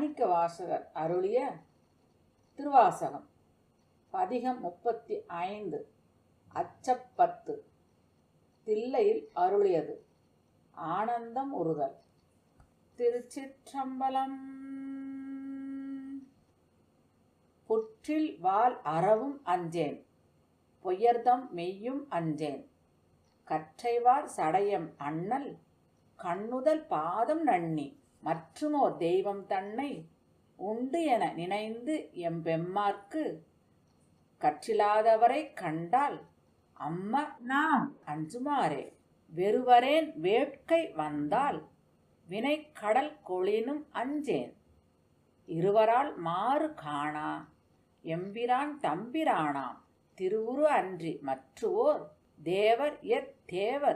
மாணிக்கவாசகர் அருளிய திருவாசகம் பதிகம் 35 அச்சப்பத்து. தில்லையில் அருளியது. ஆனந்தம் உறுதல். திருச்சிற்றம்பலம். புற்றில் வால் அறவும் அஞ்சேன், பொய்யர்தம் மெய்யும் அஞ்சேன். கற்றைவார் சடையம் அண்ணல் கண்ணுதல் பாதம் நண்ணி, மற்றுமோர் தெய்வம் தன்னை உண்டு என நினைந்து எம்பெம்மார்க்கு கற்றிலாதவரை கண்டால் அம்ம நாம் அஞ்சுமாறே. வெறுவரேன் வேட்கை வந்தால் வினை கடல் கொளினும் அஞ்சேன். இருவரால் மாறு காணா எம்பிரான் தம்பிரானாம் திருவுரு அன்றி மற்றுவோர் தேவர் தேவர்